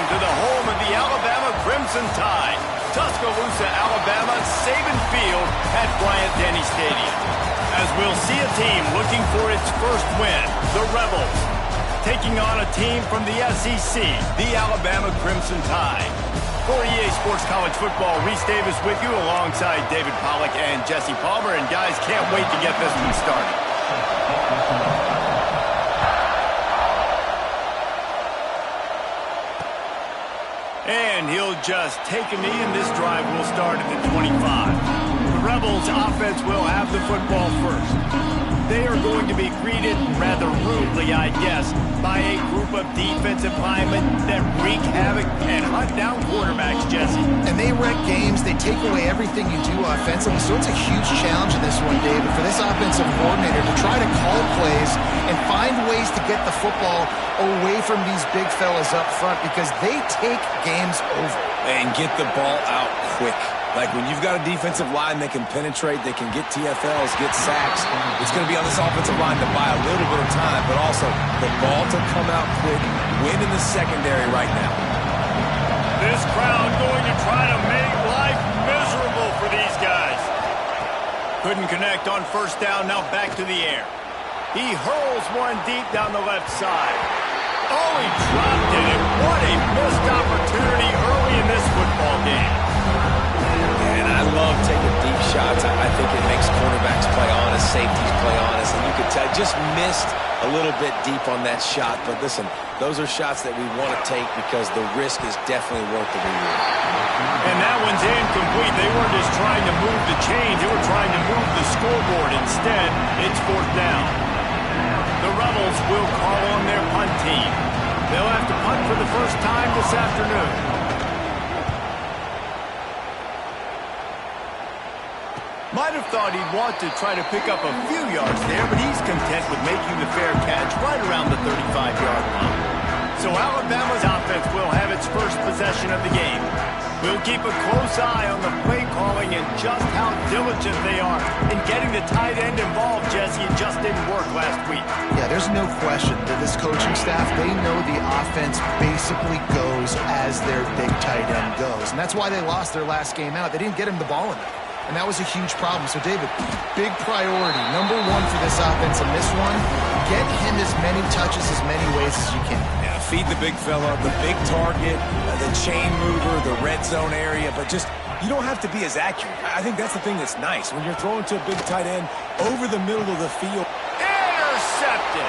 to the home of the Alabama Crimson Tide. Tuscaloosa, Alabama, Saban Field at Bryant-Denny Stadium. As we'll see a team looking for its first win, the Rebels, taking on a team from the SEC, the Alabama Crimson Tide. For EA Sports College Football, Reese Davis with you alongside David Pollack and Jesse Palmer. And guys, can't wait to get this one started. And he'll just take a knee, and this drive will start at the 25. The Rebels offense will have the football first. They are going to be greeted rather rudely, I guess, by a group of defensive linemen that wreak havoc and hunt down quarterbacks, Jesse. And they wreck games. They take away everything you do offensively. So it's a huge challenge in this one, David, for this offensive coordinator to try to call plays and find ways to get the football away from these big fellas up front, because they take games over. And get the ball out quick. Like when you've got a defensive line that can penetrate, they can get TFLs, get sacks, it's going to be on this offensive line to buy a little bit of time, but also the ball to come out quick, win in the secondary right now. This crowd going to try to make life miserable for these guys. Couldn't connect on first down, now back to the air. He hurls one deep down the left side. Oh, he dropped it, and what a missed opportunity early in this football game. And I love taking deep shots. I think it makes cornerbacks play honest, safeties play honest, and you could tell just missed a little bit deep on that shot. But listen, those are shots that we want to take because the risk is definitely worth the reward. And that one's incomplete. They weren't just trying to move the chains, they were trying to move the scoreboard. Instead, it's fourth down. The Rebels will call on their punt team. They'll have to punt for the first time this afternoon. Might have thought he'd want to try to pick up a few yards there, but he's content with making the fair catch right around the 35-yard line. So Alabama's offense will have its first possession of the game. We'll keep a close eye on the play calling and just how diligent they are in getting the tight end involved, Jesse. It just didn't work last week. Yeah, there's no question that this coaching staff, they know the offense basically goes as their big tight end goes. And that's why they lost their last game out. They didn't get him the ball enough. And that was a huge problem. So, David, big priority. Number one for this offense in this one, get him as many touches, as many ways as you can. Yeah, feed the big fella, the big target, the chain mover, the red zone area. But just, you don't have to be as accurate. I think that's the thing that's nice. When you're throwing to a big tight end over the middle of the field. Intercepted.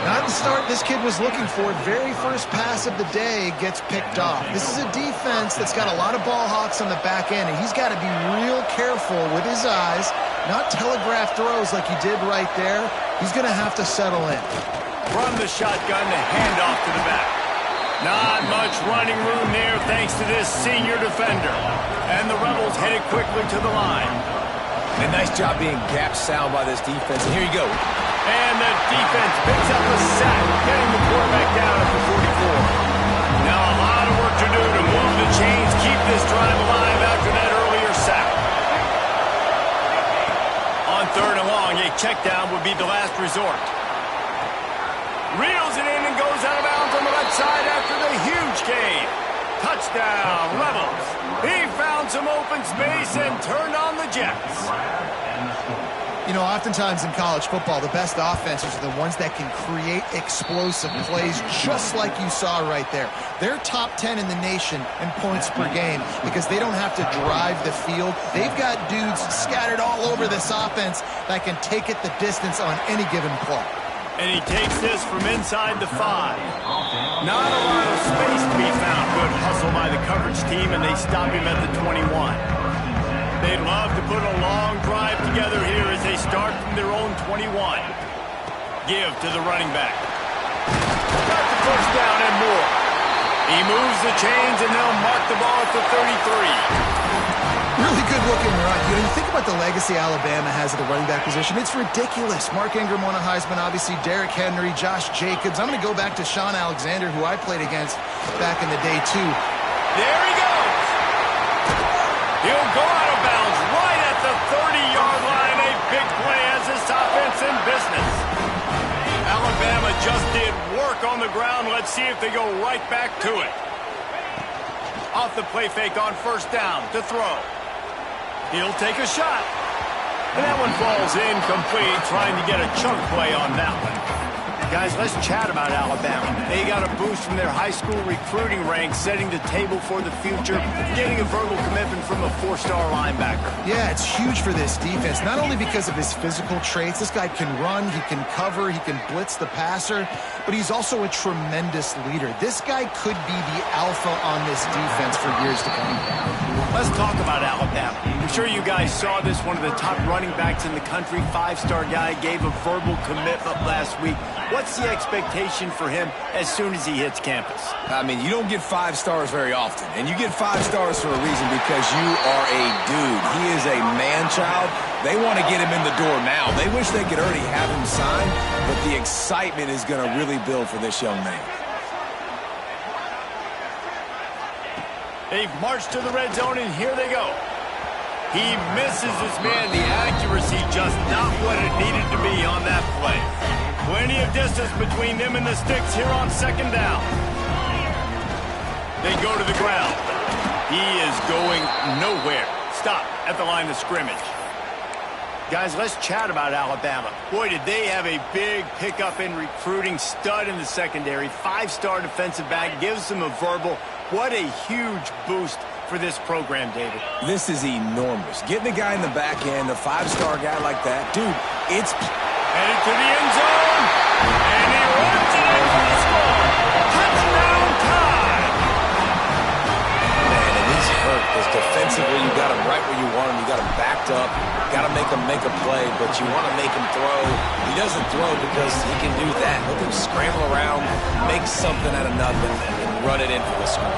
Not the start this kid was looking for. Very first pass of the day gets picked off. This is a defense that's got a lot of ball hawks on the back end, and he's got to be real careful with his eyes, not telegraph throws like he did right there. He's going to have to settle in. From the shotgun, the handoff to the back. Not much running room there thanks to this senior defender. And the Rebels headed quickly to the line. A nice job being gap sound by this defense. And here you go. And the defense picks up a sack, getting the quarterback down at the 44. Now a lot of work to do to move the chains, keep this drive alive after that earlier sack. On third and long, a check down would be the last resort. Reels it in and goes out of bounds on the left side after the huge gain. Touchdown, Rebels. He found some open space and turned on the Jets. You know, oftentimes in college football, the best offenses are the ones that can create explosive plays, just like you saw right there. They're top 10 in the nation in points per game because they don't have to drive the field. They've got dudes scattered all over this offense that can take it the distance on any given play. And he takes this from inside the 5. Not a lot of space to be found. Good hustle by the coverage team, and they stop him at the 21. They'd love to put a long drive together here as they start from their own 21. Give to the running back. Got the first down and more. He moves the chains, and they'll mark the ball at the 33. Really good looking run. You know, you think about the legacy Alabama has at the running back position. It's ridiculous. Mark Ingram won a Heisman, obviously Derrick Henry, Josh Jacobs. I'm going to go back to Sean Alexander, who I played against back in the day, too. There he goes. He'll go out of bounds right at the 30-yard line. A big play as this offense in business. Alabama just did work on on the ground. Let's see if they go right back to it. Off the play fake on first down to throw. He'll take a shot. And that one falls incomplete, trying to get a chunk play on that one. Guys, let's chat about Alabama. They got a boost from their high school recruiting ranks, setting the table for the future, getting a verbal commitment from a four-star linebacker. Yeah, it's huge for this defense, not only because of his physical traits. This guy can run, he can cover, he can blitz the passer, but he's also a tremendous leader. This guy could be the alpha on this defense for years to come. Let's talk about Alabama. I'm sure you guys saw this. One of the top running backs in the country, five-star guy, gave a verbal commitment last week. What's the expectation for him as soon as he hits campus? I mean, you don't get 5 stars very often, and you get 5 stars for a reason because you are a dude. He is a man-child. They want to get him in the door now. They wish they could already have him signed, but the excitement is going to really build for this young man. They've marched to the red zone, and here they go. He misses his man. The accuracy just not what it needed to be on that play. Plenty of distance between them and the sticks here on second down. They go to the ground. He is going nowhere. Stop at the line of scrimmage. Guys, let's chat about Alabama. Boy, did they have a big pickup in recruiting. Stud in the secondary. 5-star defensive back. Gives them a verbal. What a huge boost for this program, David. This is enormous. Getting a guy in the back end, a 5-star guy like that, dude, it's... Headed to the end zone. And he runs it in for the score. Touchdown time. Man, and he's hurt because defensively you got him right where you want him. You got him backed up. Got to make him make a play, but you want to make him throw. He doesn't throw because he can do that. Look at him scramble around, make something out of nothing, and run it in for the score.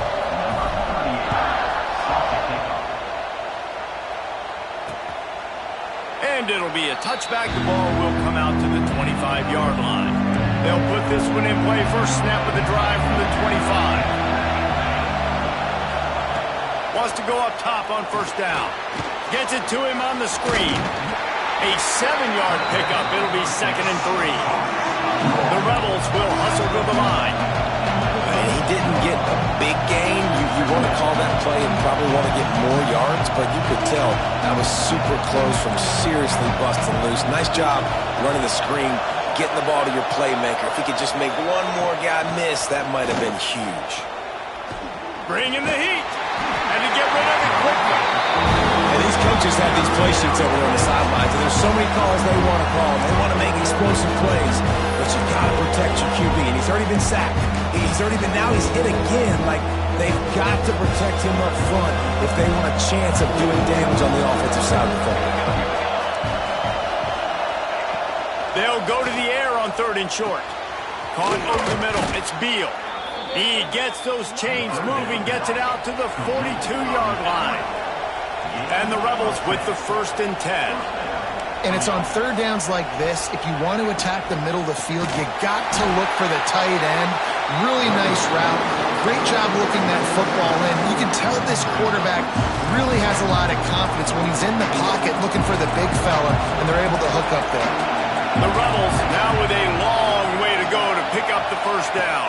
And it'll be a touchback. The ball will come out to the 25-yard line. They'll put this one in play. First snap of the drive from the 25. Wants to go up top on first down. Gets it to him on the screen. A 7-yard pickup. It'll be 2nd and 3. The Rebels will hustle to the line. And he didn't get a big gain. You want to call that play and probably want to get more yards, but you could tell that was super close from seriously busting loose. Nice job running the screen, getting the ball to your playmaker. If he could just make one more guy miss, that might have been huge. Bring in the heat. And to get rid of it quickly. And these coaches have these play sheets over there on the sidelines, and there's so many calls they want to call. They want to make explosive plays, but you got to protect your QB, and he's already been sacked. Now he's hit again. Like, they've got to protect him up front if they want a chance of doing damage on the offensive side of the football. They'll go to the air on 3rd and short. Caught over the middle. It's Beal. He gets those chains moving, gets it out to the 42-yard line. And the Rebels with the 1st and 10. And it's on third downs like this. If you want to attack the middle of the field, you got to look for the tight end. Really nice route. Great job looking that football in. You can tell this quarterback really has a lot of confidence when he's in the pocket looking for the big fella, and they're able to hook up there. The Rebels now with a long way to go to pick up the first down.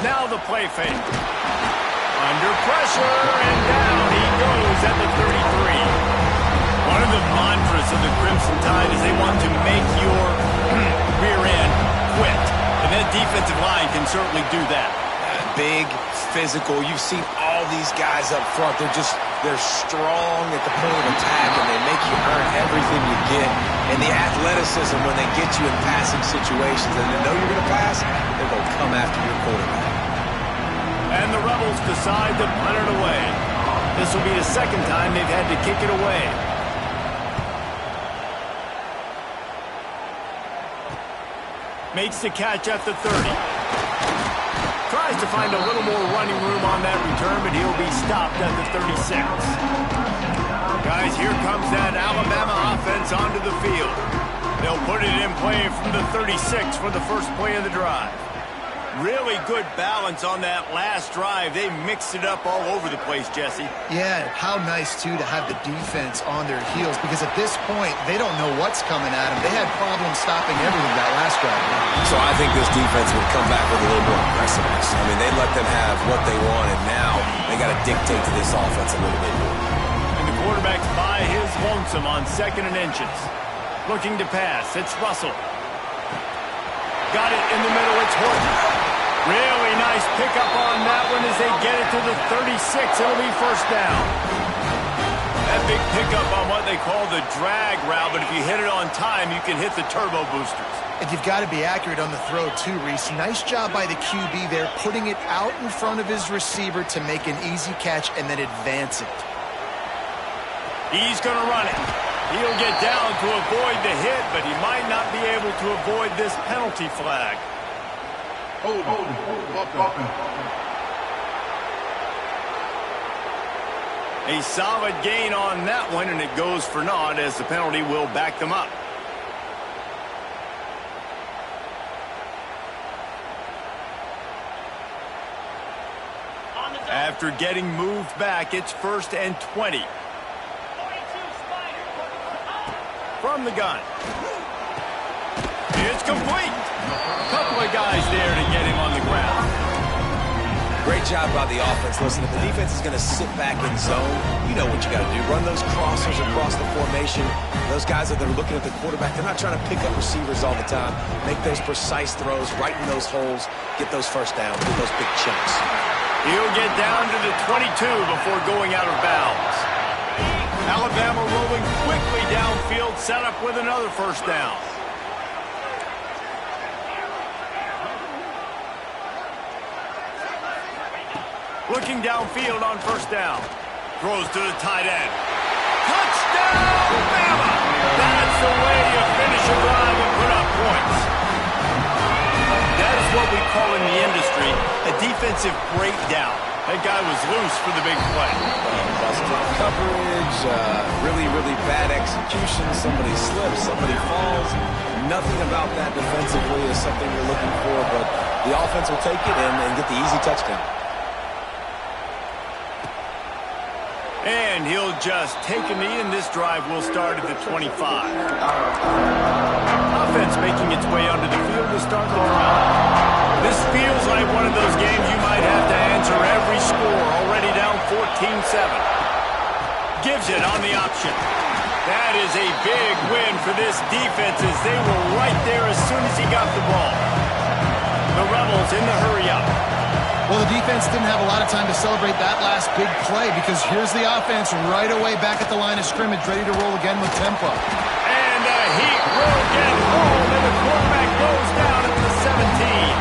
Now the play fake. Under pressure, and down he goes at the 33. One of the mantras of the Crimson Tide is they want to make your rear end quit. And that defensive line can certainly do that. Big, physical. You've seen all these guys up front. They're strong at the point of attack, and they make you earn everything you get. And the athleticism when they get you in passing situations and they know you're going to pass, they're going to come after your quarterback. And the Rebels decide to punt it away. This will be the 2nd time they've had to kick it away. Makes the catch at the 30. Tries to find a little more running room on that return, but he'll be stopped at the 36. Guys, here comes that Alabama offense onto the field. They'll put it in play from the 36 for the first play of the drive. Really good balance on that last drive. They mixed it up all over the place, Jesse. Yeah, how nice, too, to have the defense on their heels, because at this point, they don't know what's coming at them. They had problems stopping everything that last drive. So I think this defense would come back with a little more aggressiveness. I mean, they let them have what they wanted. Now they got to dictate to this offense a little bit more. And the quarterback's by his lonesome on 2nd and inches. Looking to pass. It's Russell. Got it in the middle. It's Horton. Really nice pickup on that one as they get it to the 36. It'll be first down. That big pickup on what they call the drag route, but if you hit it on time, you can hit the turbo boosters. And you've got to be accurate on the throw, too, Reese. Nice job by the QB there, putting it out in front of his receiver to make an easy catch and then advance it. He's going to run it. He'll get down to avoid the hit, but he might not be able to avoid this penalty flag. A solid gain on that one, and it goes for naught as the penalty will back them up. After getting moved back, it's 1st and 20. From the gun. It's complete. Couple of guys there to get him on the ground. Great job by the offense. Listen, if the defense is going to sit back in zone, you know what you got to do. Run those crossers across the formation. Those guys that are looking at the quarterback, they're not trying to pick up receivers all the time. Make those precise throws, right in those holes, get those first downs, get those big chunks. He'll get down to the 22 before going out of bounds. Alabama rolling quickly downfield, set up with another first down. Looking downfield on first down. Throws to the tight end. Touchdown, Alabama! That's the way you finish a drive and put up points. That is what we call in the industry a defensive breakdown. That guy was loose for the big play. Busted coverage, really, really bad execution. Somebody slips, somebody falls. Nothing about that defensively is something you're looking for, but the offense will take it and get the easy touchdown. And he'll just take a knee, and this drive will start at the 25. Offense making its way onto the field to start the drive. This feels like one of those games you might have to answer every score, already down 14-7. Gives it on the option. That is a big win for this defense as they were right there as soon as he got the ball. The Rebels in the hurry-up. Well, the defense didn't have a lot of time to celebrate that last big play because here's the offense right away back at the line of scrimmage, ready to roll again with tempo. And the Heat will get home, and the quarterback goes down at the 17.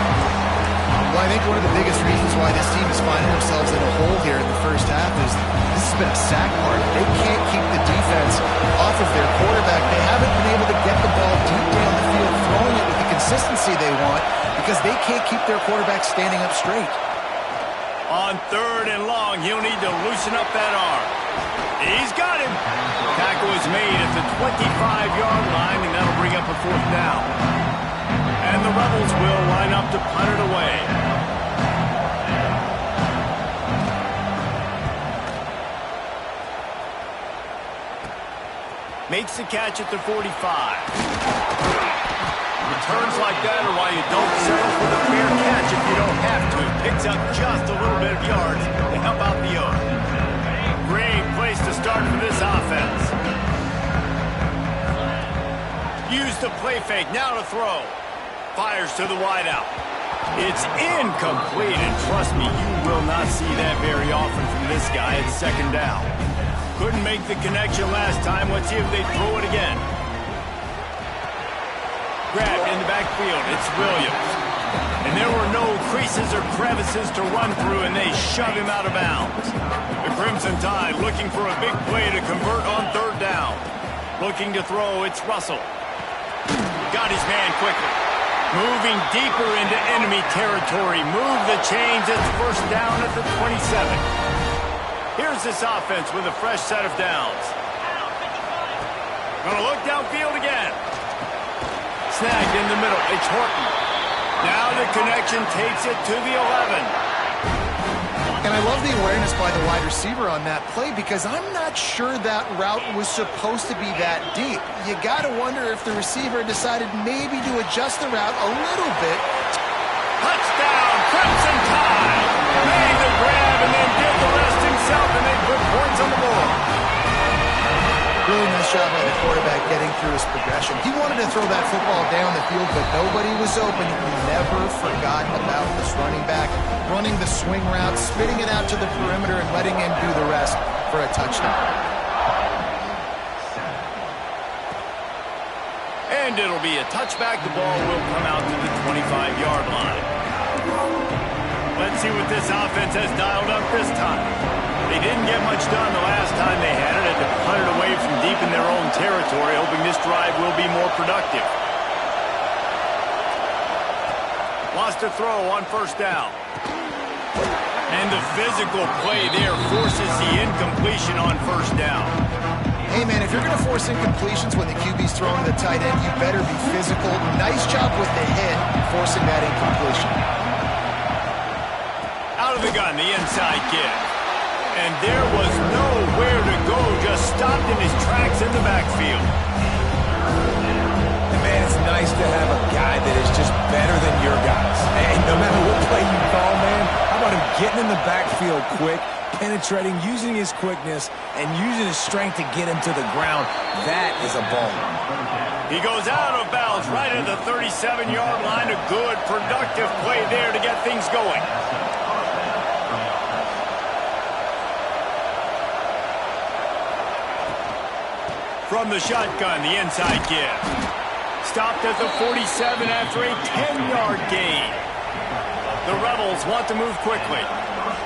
Well, I think one of the biggest reasons why this team is finding themselves in a hole here in the first half is this has been a sack market. They can't keep the defense off of their quarterback. They haven't been able to get the ball deep down the field, throwing it with the consistency they want because they can't keep their quarterback standing up straight. On 3rd and long, he'll need to loosen up that arm. He's got him. Tackle is made at the 25-yard line, and that'll bring up a 4th down. And the Rebels will line up to punt it away. Makes the catch at the 45. Returns like that are why you don't settle for the fair catch if you don't have to. Picks up just a little bit of yards to help out the yoke. Great place to start for this offense. Use the play fake, now to throw. Fires to the wideout. It's incomplete, and trust me, you will not see that very often from this guy at 2nd down. Couldn't make the connection last time. Let's see if they throw it again. Grabbed in the backfield, it's Williams. And there were no creases or crevices to run through, and they shove him out of bounds. The Crimson Tide looking for a big play to convert on 3rd down. Looking to throw, it's Russell. Got his man quickly. Moving deeper into enemy territory. Move the chains, it's 1st down at the 27. Here's this offense with a fresh set of downs. Gonna look downfield again. Snagged in the middle, it's Horton. Now the connection takes it to the 11. And I love the awareness by the wide receiver on that play because I'm not sure that route was supposed to be that deep. You got to wonder if the receiver decided maybe to adjust the route a little bit. Touchdown, Crimson Tide. Made the grab and then did the rest himself, and they put points on the board. Really nice job by the quarterback getting through his progression. He wanted to throw that football down the field, but nobody was open. He never forgot about this running back, running the swing route, spitting it out to the perimeter, and letting him do the rest for a touchdown. And it'll be a touchback. The ball will come out to the 25-yard line. Let's see what this offense has dialed up this time. They didn't get much done the last time they had it. Had to punt it away from deep in their own territory, hoping this drive will be more productive. Lost a throw on first down. And the physical play there forces the incompletion on first down. Hey, man, if you're going to force incompletions when the QB's throwing to the tight end, you better be physical. Nice job with the hit, forcing that incompletion. Out of the gun, the inside kick. And there was nowhere to go, just stopped in his tracks in the backfield. And man, it's nice to have a guy that is just better than your guys. And no matter what play you call, man, how about him getting in the backfield quick, penetrating, using his quickness, and using his strength to get him to the ground. That is a ball. He goes out of bounds right at the 37-yard line. A good, productive play there to get things going. From the shotgun, the inside give. Stopped at the 47 after a 10-yard gain. The Rebels want to move quickly.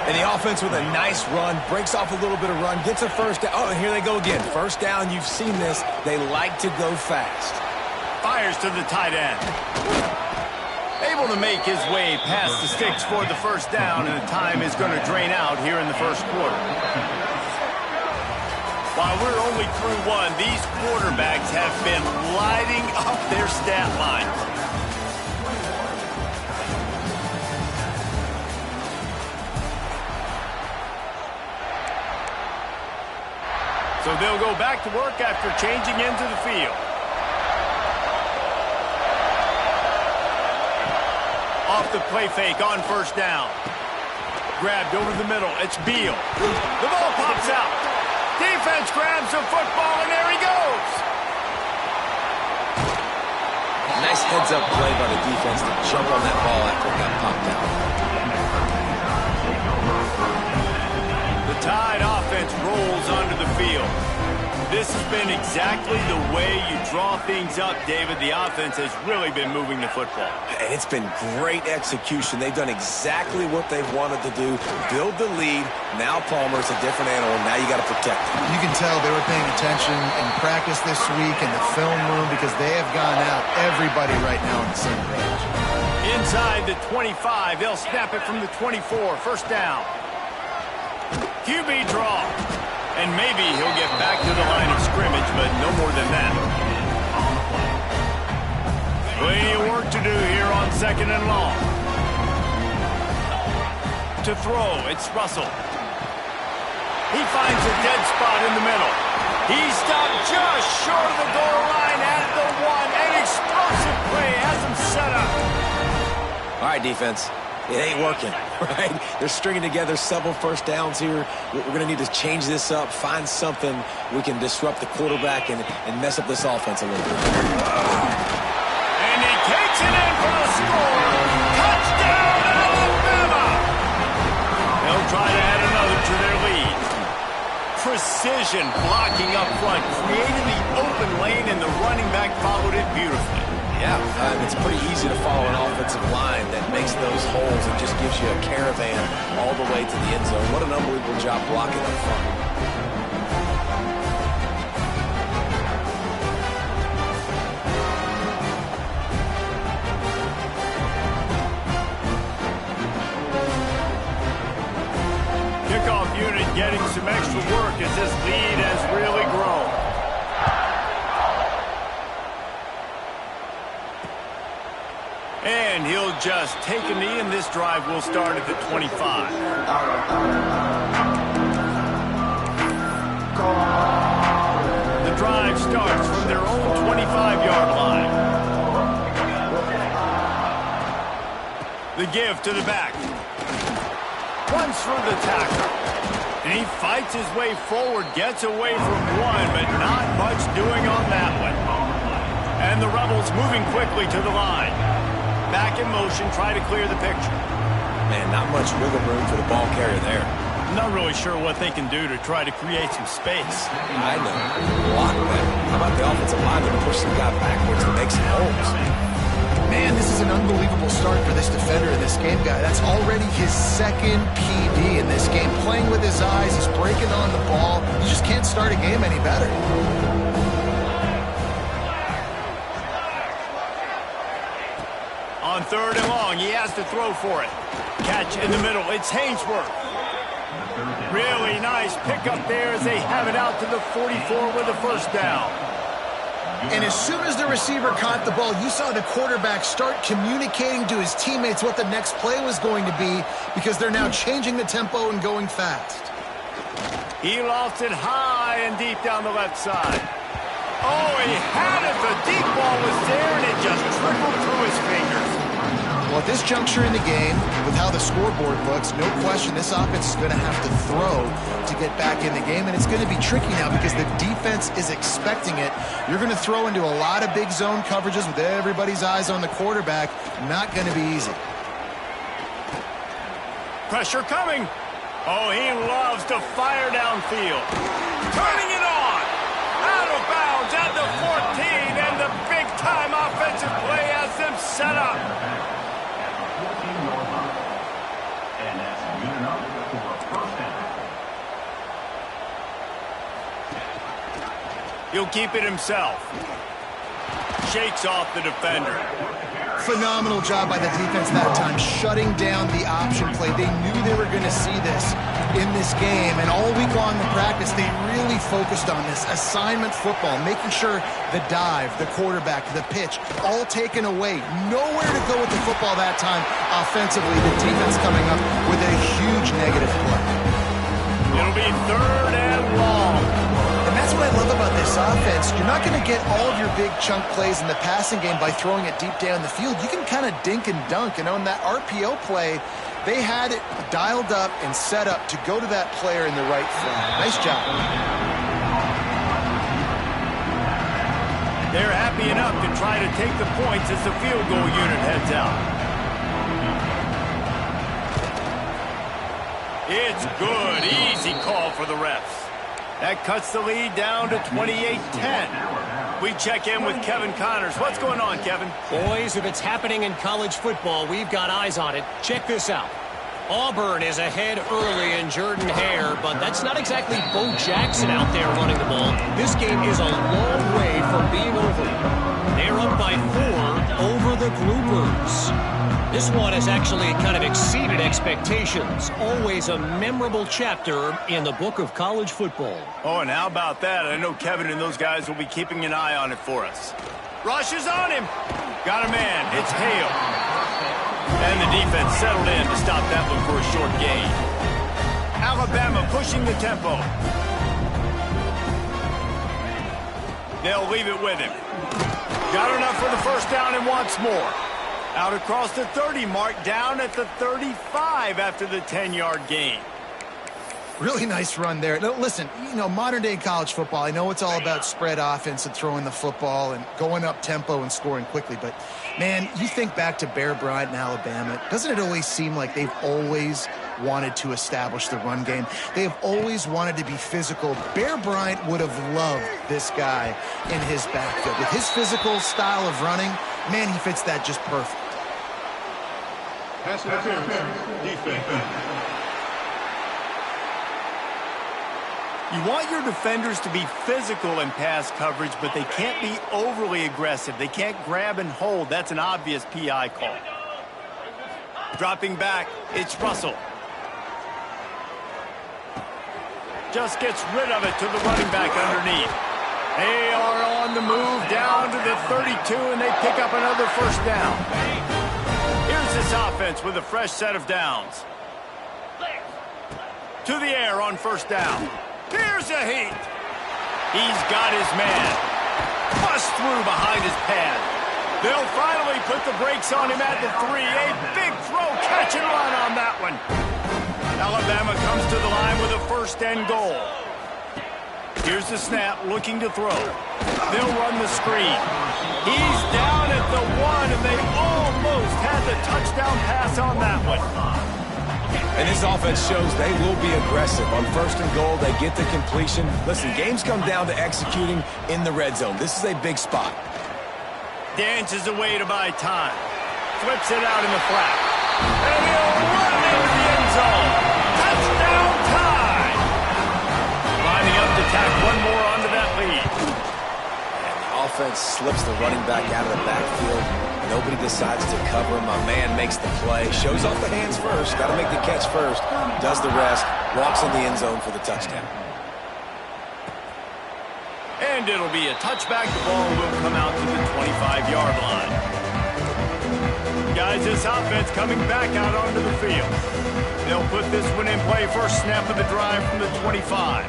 And the offense with a nice run, breaks off a little bit of run, gets a first down. Oh, and here they go again. First down, you've seen this. They like to go fast. Fires to the tight end. Able to make his way past the sticks for the first down, and the time is going to drain out here in the first quarter. While we're only through one, these quarterbacks have been lighting up their stat lines. So they'll go back to work after changing into the field. Off the play fake on first down. Grabbed over the middle. It's Beal. The ball pops out. Defense grabs the football, and there he goes. Nice heads-up play by the defense to jump on that ball after it got popped out. The Tide offense rolls onto the field. This has been exactly the way you draw things up, David. The offense has really been moving the football. And it's been great execution. They've done exactly what they've wanted to do. Build the lead. Now Palmer's a different animal. Now you got to protect him. You can tell they were paying attention in practice this week in the film room because they have gone out, everybody right now on the same page. Inside the 25, they'll snap it from the 24. First down. QB draw. And maybe he'll get back to the line of scrimmage, but no more than that. Plenty of work to do here on second and long. To throw, it's Russell. He finds a dead spot in the middle. He stopped just short of the goal line at the one. An explosive play has him set up. All right, defense. It ain't working, right? They're stringing together several first downs here. We're going to need to change this up, find something we can disrupt the quarterback and mess up this offense a little bit. And he takes it in for the score. Touchdown, Alabama! They'll try to add another to their lead. Precision blocking up front, created the open lane, and the running back followed it beautifully. Yeah, it's pretty easy to follow an offensive line that makes those holes and just gives you a caravan all the way to the end zone. What an unbelievable job blocking up front. Kickoff unit getting some extra work as this lead has really grown. And and he'll just take a knee, and this drive will start at the 25. The drive starts from their own 25-yard line. The give to the back. Runs through the tackle. And he fights his way forward, gets away from one, but not much doing on that one. And the Rebels moving quickly to the line. Back in motion, try to clear the picture. Man, not much wiggle room for the ball carrier there. Not really sure what they can do to try to create some space. I know. Block that. How about the offensive lineman push the guy backwards and make some holes? Man, this is an unbelievable start for this defender in this game, guy. That's already his second PD in this game. Playing with his eyes, he's breaking on the ball. You just can't start a game any better. On 3rd and long, he has to throw for it. Catch in the middle. It's Hainsworth. Really nice pickup there as they have it out to the 44 with a first down. And as soon as the receiver caught the ball, you saw the quarterback start communicating to his teammates what the next play was going to be, because they're now changing the tempo and going fast. He lofts it high and deep down the left side. Oh, he had it. The deep ball was there, and it just trickled through his fingers. Well, at this juncture in the game, with how the scoreboard looks, no question this offense is going to have to throw to get back in the game, and it's going to be tricky now because the defense is expecting it. You're going to throw into a lot of big zone coverages with everybody's eyes on the quarterback. Not going to be easy. Pressure coming. Oh, he loves to fire downfield. Turning it on. Out of bounds at the 14, and the big-time offensive play has them set up. He'll keep it himself. Shakes off the defender. Phenomenal job by the defense that time, shutting down the option play. They knew they were going to see this in this game, and all week long in practice, they really focused on this assignment football, making sure the dive, the quarterback, the pitch, all taken away. Nowhere to go with the football that time offensively. The defense coming up with a huge negative play. It'll be 3rd and long. And that's what I love about this offense. You're not going to get all of your big chunk plays in the passing game by throwing it deep down the field. You can kind of dink and dunk. And on that RPO play, they had it dialed up and set up to go to that player in the right flat. Nice job. They're happy enough to try to take the points as the field goal unit heads out. It's good. Easy call for the refs. That cuts the lead down to 28-10. We check in with Kevin Connors. What's going on, Kevin? Boys, if it's happening in college football, we've got eyes on it. Check this out. Auburn is ahead early in Jordan-Hare, but that's not exactly Bo Jackson out there running the ball. This game is a long way from being over. They're up by 4 over the Groupers. This one has actually kind of exceeded expectations. Always a memorable chapter in the book of college football. Oh, and how about that? I know Kevin and those guys will be keeping an eye on it for us. Rush is on him. Got a man. It's Hale. And the defense settled in to stop that one for a short gain. Alabama pushing the tempo. They'll leave it with him. Got enough for the first down and wants more. Out across the 30 mark, down at the 35 after the 10-yard gain. Really nice run there. Now, listen, you know, modern-day college football, I know it's all about spread offense and throwing the football and going up tempo and scoring quickly, but, man, you think back to Bear Bryant in Alabama, doesn't it always seem like they've always wanted to establish the run game? They have always wanted to be physical. Bear Bryant would have loved this guy in his backfield. With his physical style of running, man, he fits that just perfect. Pass interference, defense. You want your defenders to be physical in pass coverage, but they can't be overly aggressive. They can't grab and hold. That's an obvious PI call. Dropping back, it's Russell. Just gets rid of it to the running back underneath. They are on the move down to the 32, and they pick up another first down. this offense with a fresh set of downs. To the air on first down. Here's a heat. He's got his man. Bust through behind his pad. They'll finally put the brakes on him at the 3. A big throw, catch and run on that one. Alabama comes to the line with a first and goal. Here's the snap, looking to throw. They'll run the screen. He's down at the 1, and they almost had the touchdown pass on that one. And this offense shows they will be aggressive. On first and goal, they get the completion. Listen, games come down to executing in the red zone. This is a big spot. Dances away to buy time. Flips it out in the flat. And he'll run into the end zone. Touchdown time! Lining up to tack one more onto that lead. And the offense slips the running back out of the backfield. Nobody decides to cover him. My man makes the play. Shows off the hands first. Got to make the catch first. Does the rest. Walks in the end zone for the touchdown. And it'll be a touchback. The ball will come out to the 25-yard line. Guys, this offense coming back out onto the field. They'll put this one in play. First snap of the drive from the 25.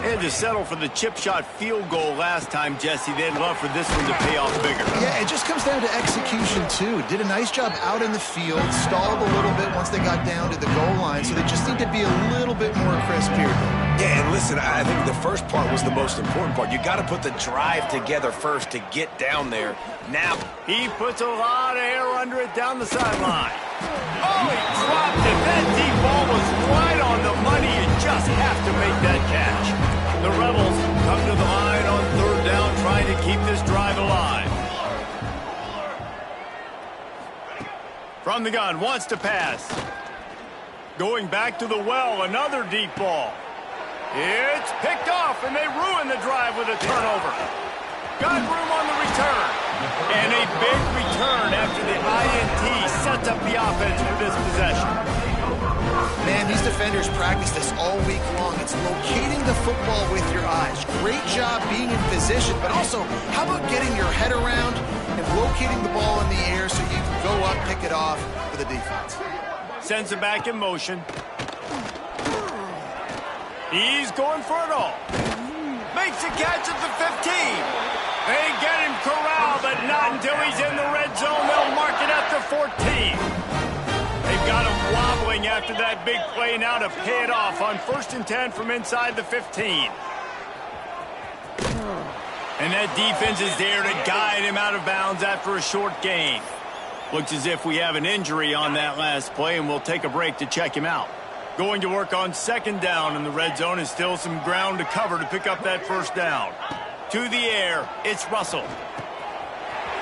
They had to settle for the chip shot field goal last time, Jesse. They'd love for this one to pay off bigger. Yeah, it just comes down to execution, too. Did a nice job out in the field, stalled a little bit once they got down to the goal line, so they just need to be a little bit more crisp here. Yeah, and listen, I think the first part was the most important part. You got to put the drive together first to get down there. Now, he puts a lot of air under it down the sideline. Oh, he dropped it. That deep ball was right on the money. You just have to make that catch. The Rebels come to the line on third down, trying to keep this drive alive. From the gun, wants to pass. Going back to the well, another deep ball. It's picked off, and they ruin the drive with a turnover. Got room on the return. And a big return after the INT sets up the offense for this possession. Man, these defenders practice this all week long. It's locating the football with your eyes. Great job being in position, but also, how about getting your head around and locating the ball in the air so you can go up, pick it off for the defense. Sends it back in motion. He's going for it all. Makes a catch at the 15. They get him corralled, but not until he's in the red zone. They'll mark it at the 14. They've got him wobbling after that big play now to pay it off on 1st and 10 from inside the 15. And that defense is there to guide him out of bounds after a short gain. Looks as if we have an injury on that last play, and we'll take a break to check him out. Going to work on 2nd down in the red zone, and still some ground to cover to pick up that first down. To the air, it's Russell.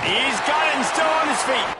He's got it and still on his feet.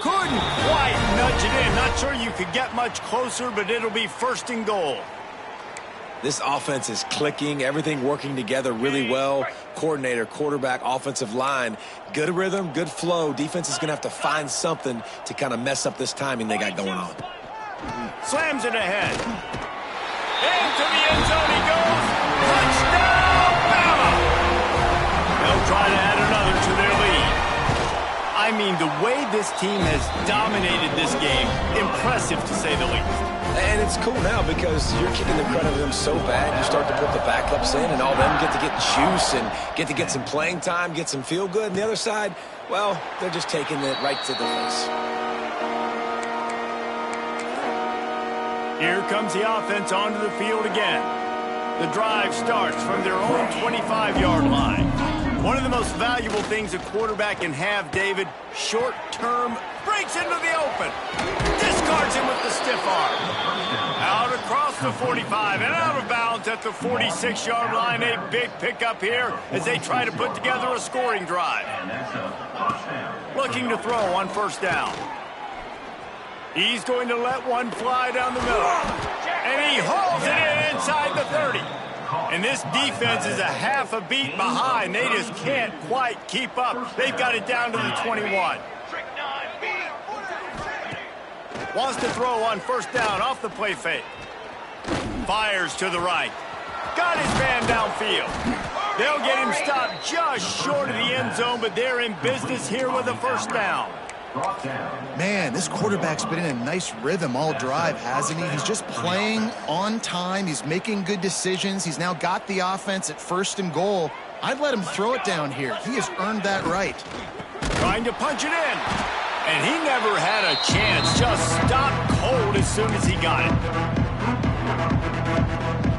Couldn't quite nudge it in. Not sure you could get much closer, but it'll be 1st and goal. This offense is clicking, everything working together really well. Coordinator, quarterback, offensive line, good rhythm, good flow. Defense is going to have to find something to kind of mess up this timing they got going on. Slams it ahead. Into the end zone he goes. Touchdown, Bama! They'll try to add another to their lead. I mean, the way this team has dominated this game, impressive to say the least. And it's cool now because you're kicking the crud out of them so bad. You start to put the backups in, and all them get to get juice and get some playing time, get some feel good. And the other side, well, they're just taking it right to the face. Here comes the offense onto the field again. The drive starts from their own 25-yard line. One of the most valuable things a quarterback can have, David, short-term, breaks into the open. Discards him with the stiff arm. Out across the 45 and out of bounds at the 46-yard line. A big pickup here as they try to put together a scoring drive. Looking to throw on 1st down. He's going to let one fly down the middle. And he hauls it in inside the 30. And this defense is a half a beat behind. They just can't quite keep up. They've got it down to the 21. Wants to throw on 1st down off the play fake. Fires to the right. Got his man downfield. They'll get him stopped just short of the end zone, but they're in business here with a 1st down. Man, this quarterback's been in a nice rhythm all drive, hasn't he? He's just playing on time. He's making good decisions. He's now got the offense at 1st and goal. I'd let him throw it down here. He has earned that right. Trying to punch it in. And he never had a chance. Just stopped cold as soon as he got it.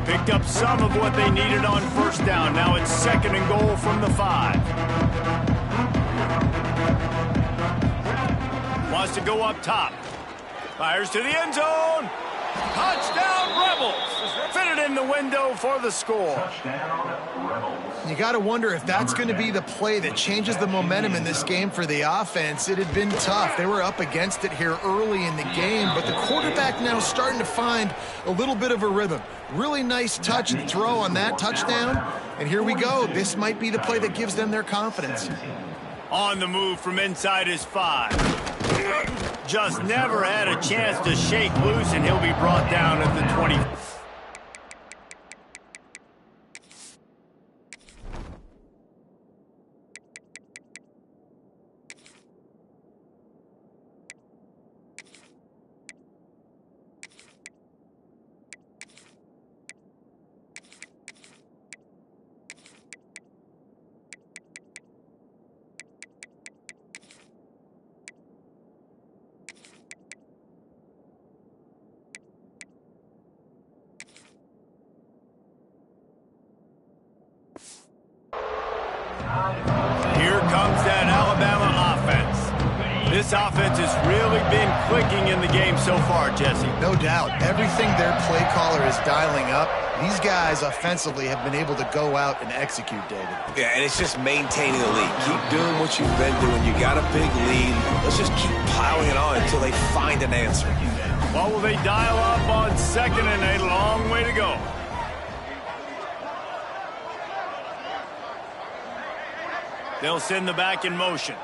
Picked up some of what they needed on 1st down. Now it's 2nd and goal from the 5. Wants to go up top. Fires to the end zone. Touchdown, Rebels. Fitted in the window for the score. You got to wonder if that's going to be the play that changes the momentum in this game for the offense. It had been tough. They were up against it here early in the game, but the quarterback now starting to find a little bit of a rhythm. Really nice touch and throw on that touchdown. And here we go. This might be the play that gives them their confidence. On the move from inside his 5. Just never had a chance to shake loose, and he'll be brought down at the 20. Here comes that Alabama offense. This offense has really been clicking in the game so far, Jesse. No doubt. Everything their play caller is dialing up, these guys offensively have been able to go out and execute, David. Yeah, and it's just maintaining the lead. Keep doing what you've been doing. You got a big lead. Let's just keep piling it on until they find an answer. What will they dial up on 2nd and a long way to go? They'll send the back in motion.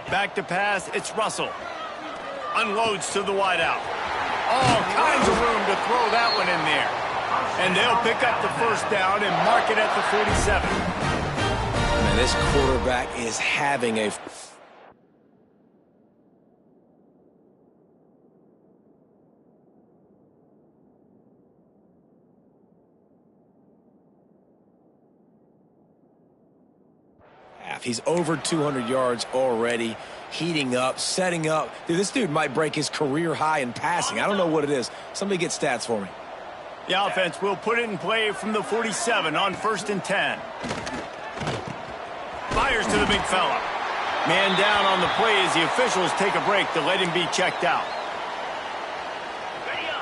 Back to pass, it's Russell. Unloads to the wideout. All kinds of room to throw that one in there. And they'll pick up the 1st down and mark it at the 47. Man, this quarterback is having a... He's over 200 yards already, heating up, setting up. Dude, this dude might break his career high in passing. I don't know what it is. Somebody get stats for me. The offense will put it in play from the 47 on 1st and 10. Fires to the big fella. Man down on the play as the officials take a break to let him be checked out.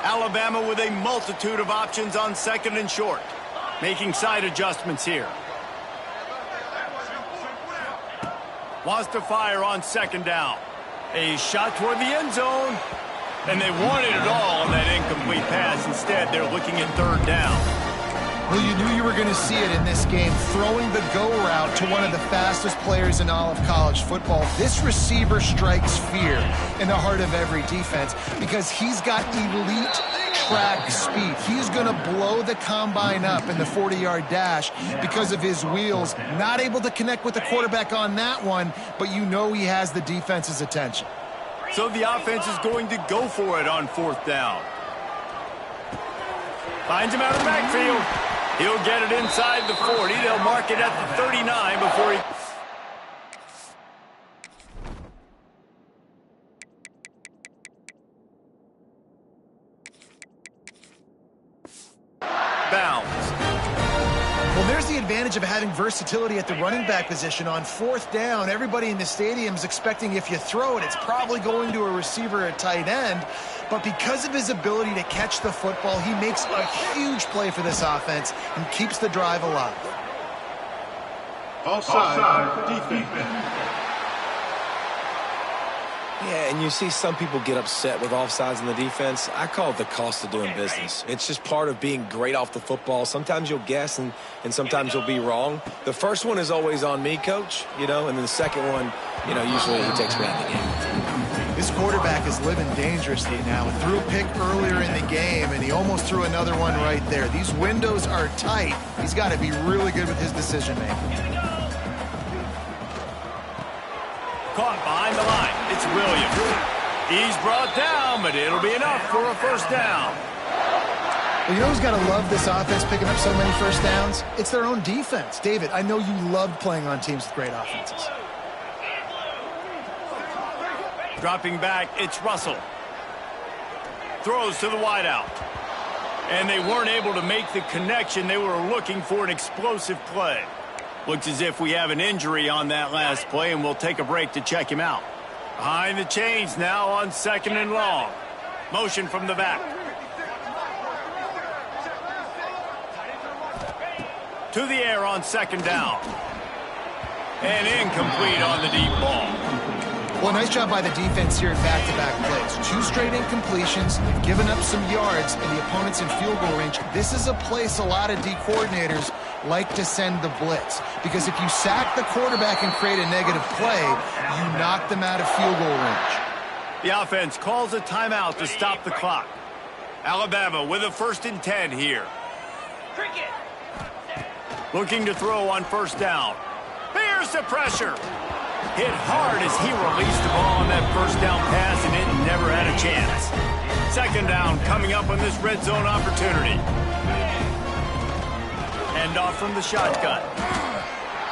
Alabama with a multitude of options on 2nd and short. Making side adjustments here. Wants to fire on 2nd down. A shot toward the end zone. And they wanted it all on that incomplete pass. Instead, they're looking at third down. Well, you knew you were going to see it in this game, throwing the go route to one of the fastest players in all of college football. This receiver strikes fear in the heart of every defense because he's got elite track speed. He's going to blow the combine up in the 40-yard dash because of his wheels. Not able to connect with the quarterback on that one, but you know he has the defense's attention. So the offense is going to go for it on fourth down. Finds him out of the backfield. He'll get it inside the 40. They'll mark it at the 39 before he... bounds. Well, there's the advantage of having versatility at the running back position. On fourth down, everybody in the stadium is expecting if you throw it, it's probably going to a receiver at tight end. But because of his ability to catch the football, he makes a huge play for this offense and keeps the drive alive. Offside, defense. Yeah, and you see some people get upset with offsides in the defense. I call it the cost of doing business. It's just part of being great off the football. Sometimes you'll guess and sometimes you'll be wrong. The first one is always on me, Coach, and then the second one, usually he takes me out of the game. This quarterback is living dangerously now. He threw a pick earlier in the game, and he almost threw another one right there. These windows are tight. He's got to be really good with his decision-making. Caught behind the line. It's Williams. He's brought down, but it'll be enough for a first down. Well, you know who's got to love this offense picking up so many first downs? It's their own defense. David, I know you loved playing on teams with great offenses. Dropping back, it's Russell. Throws to the wideout. And they weren't able to make the connection. They were looking for an explosive play. Looks as if we have an injury on that last play, and we'll take a break to check him out. Behind the chains now on second and long. Motion from the back. To the air on second down. And incomplete on the deep ball. Well, nice job by the defense here in back-to-back plays. 2 straight incompletions, they've given up some yards, and the opponent's in field goal range. This is a place a lot of D coordinators like to send the blitz, because if you sack the quarterback and create a negative play, you knock them out of field goal range. The offense calls a timeout to stop the clock. Alabama with a 1st and 10 here. Looking to throw on first down. Here's the pressure. Hit hard as he released the ball on that first down pass, and it never had a chance. Second down coming up on this red zone opportunity. Hand off from the shotgun.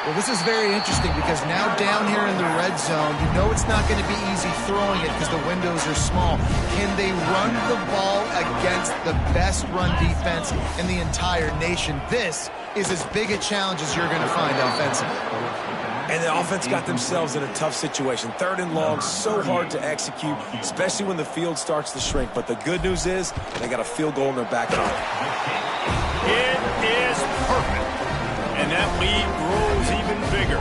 Well, this is very interesting because now down here in the red zone, you know it's not going to be easy throwing it because the windows are small. Can they run the ball against the best run defense in the entire nation? This is as big a challenge as you're going to find offensively. And the offense got themselves in a tough situation. 3rd and long, so hard to execute, especially when the field starts to shrink. But the good news is they got a field goal in their back pocket. It is perfect. And that lead grows even bigger.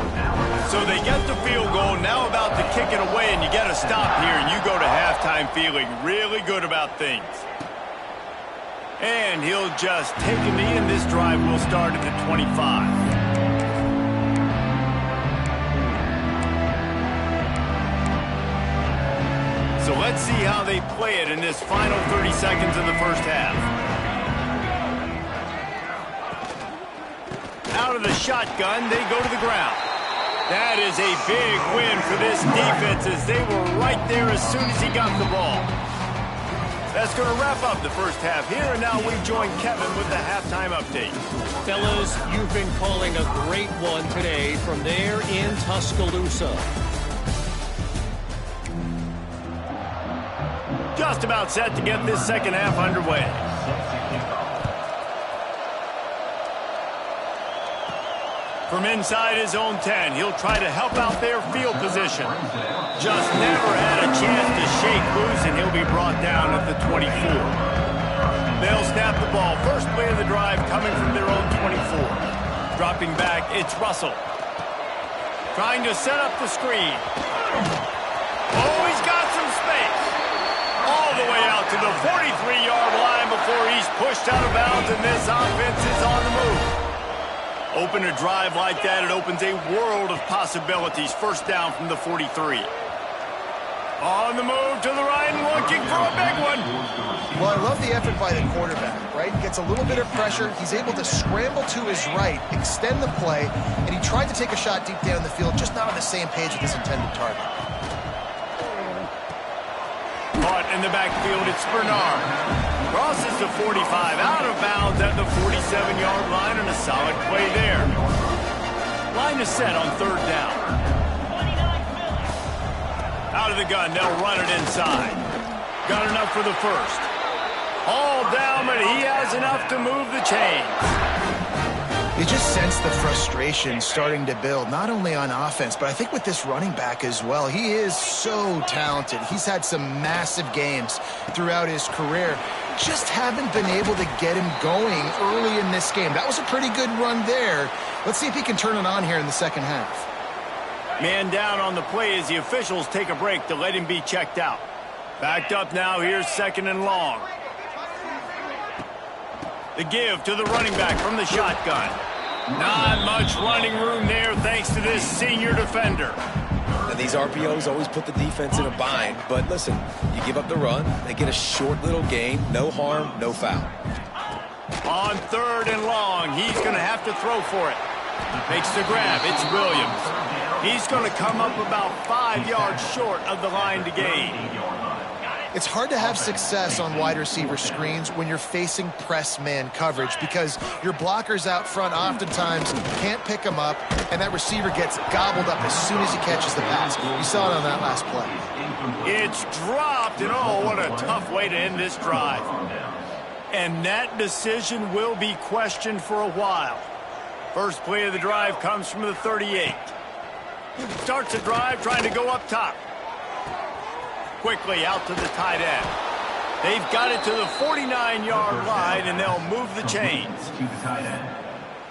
So they get the field goal, now about to kick it away, and you get a stop here, and you go to halftime feeling really good about things. And he'll just take a knee, and this drive will start at the 25. So let's see how they play it in this final 30 seconds of the first half. Out of the shotgun, they go to the ground. That is a big win for this defense as they were right there as soon as he got the ball. That's going to wrap up the first half here, and now we join Kevin with the halftime update. Fellas, you've been calling a great one today from there in Tuscaloosa. Just about set to get this second half underway. From inside his own 10, he'll try to help out their field position. Just never had a chance to shake loose, and he'll be brought down at the 24. They'll snap the ball. First play of the drive coming from their own 24. Dropping back, it's Russell. Trying to set up the screen. Oh, he's got pushed out of bounds, and this offense is on the move. Open a drive like that, it opens a world of possibilities. First down from the 43. On the move to the right and looking for a big one. Well, I love the effort by the quarterback, right? Gets a little bit of pressure. He's able to scramble to his right, extend the play, and he tried to take a shot deep down the field, just not on the same page with his intended target. Caught in the backfield, it's Bernard. Crosses the 45, out of bounds at the 47-yard line, and a solid play there. Line is set on third down. Out of the gun, they'll run it inside. Got enough for the first. All down, but he has enough to move the chains. You just sense the frustration starting to build, not only on offense, but I think with this running back as well. He is so talented. He's had some massive games throughout his career. Just haven't been able to get him going early in this game. That was a pretty good run there. Let's see if he can turn it on here in the second half. Man down on the play as the officials take a break to let him be checked out. Backed up now, here's second and long. The give to the running back from the shotgun. Not much running room there thanks to this senior defender. Now, these RPOs always put the defense in a bind, but listen, you give up the run, they get a short little gain, no harm, no foul. On third and long, he's going to have to throw for it. Makes the grab, it's Williams. He's going to come up about 5 yards short of the line to gain. It's hard to have success on wide receiver screens when you're facing press man coverage because your blockers out front oftentimes can't pick them up, and that receiver gets gobbled up as soon as he catches the pass. You saw it on that last play. It's dropped, and oh, what a tough way to end this drive. And that decision will be questioned for a while. First play of the drive comes from the 38. Starts the drive trying to go up top. Quickly out to the tight end. They've got it to the 49-yard line, and they'll move the chains.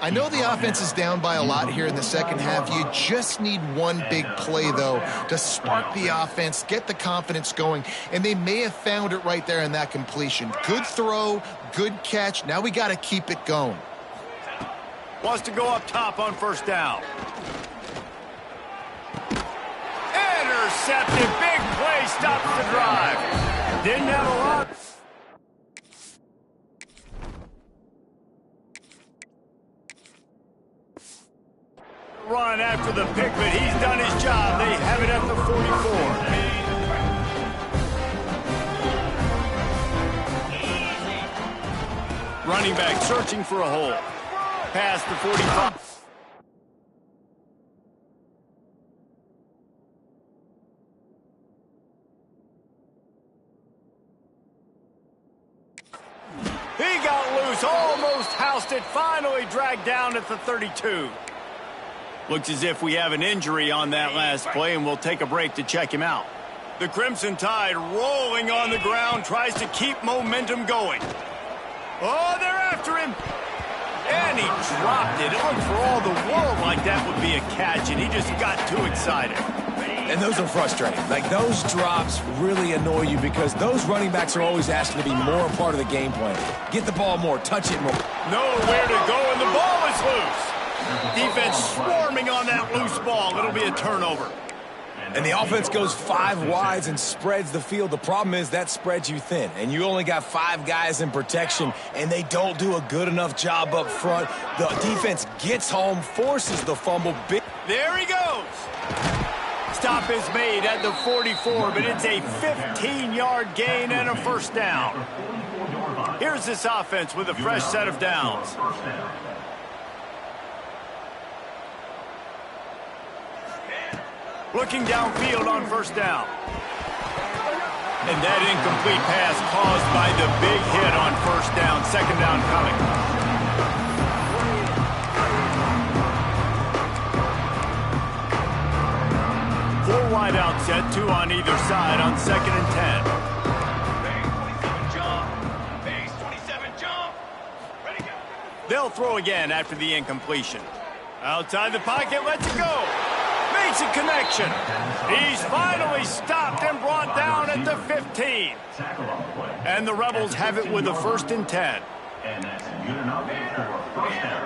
I know the offense is down by a lot here in the second half. You just need one big play, though, to spark the offense, get the confidence going, and they may have found it right there in that completion. Good throw, good catch. Now we got to keep it going. Wants to go up top on first down. Intercepted. Big play stops the drive. Didn't have a lot. Run after the pick, but he's done his job. They have it at the 44. Running back searching for a hole. Past the 45. He got loose, almost housed it, finally dragged down at the 32. Looks as if we have an injury on that last play, and we'll take a break to check him out. The Crimson Tide rolling on the ground, tries to keep momentum going. Oh, they're after him. And he dropped it. It looked for all the world like that would be a catch, and he just got too excited. And those are frustrating. Like, those drops really annoy you because those running backs are always asking to be more a part of the game plan. Get the ball more, touch it more. Nowhere to go, and the ball is loose. Defense swarming on that loose ball. It'll be a turnover. And the offense goes 5 wides and spreads the field. The problem is that spreads you thin, and you only got 5 guys in protection, and they don't do a good enough job up front. The defense gets home, forces the fumble. There he goes. Stop is made at the 44, but it's a 15-yard gain and a first down. Here's this offense with a fresh set of downs. Looking downfield on first down. And that incomplete pass caused by the big hit on first down. Second down coming. Four wide out set, 2 on either side on second and 10. Base 27 jump. Ready, go. They'll throw again after the incompletion. Outside the pocket, lets it go. Makes a connection. He's finally stopped and brought down at the 15. And the Rebels have it with a 1st and 10. And that's good enough for first down.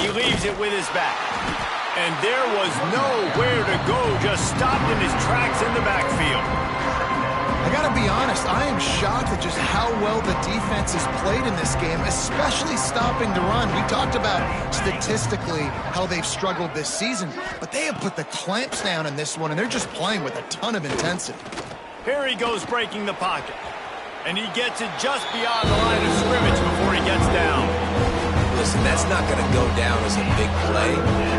He leaves it with his back. And there was nowhere to go, just stopped in his tracks in the backfield. I got to be honest, I am shocked at just how well the defense has played in this game, especially stopping the run. We talked about statistically how they've struggled this season, but they have put the clamps down in this one, and they're just playing with a ton of intensity. Here he goes breaking the pocket. And he gets it just beyond the line of scrimmage before he gets down. Listen, that's not going to go down as a big play,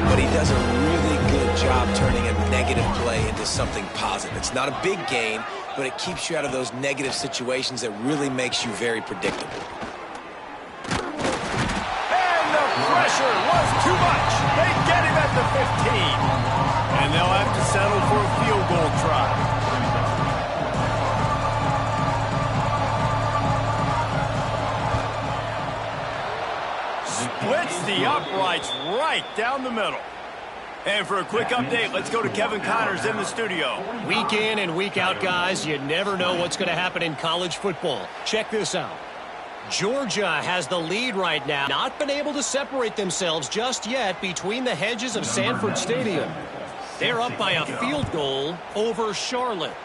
but he does a really good job turning a negative play into something positive. It's not a big gain, but it keeps you out of those negative situations that really makes you very predictable. And the pressure was too much. They get him at the 15. And they'll have to settle for a field goal try. Splits the uprights right down the middle. And for a quick update, let's go to Kevin Connors in the studio. Week in and week out, guys, you never know what's going to happen in college football. Check this out. Georgia has the lead right now. Not been able to separate themselves just yet between the hedges of Sanford Stadium. They're up by a field goal over Charlotte.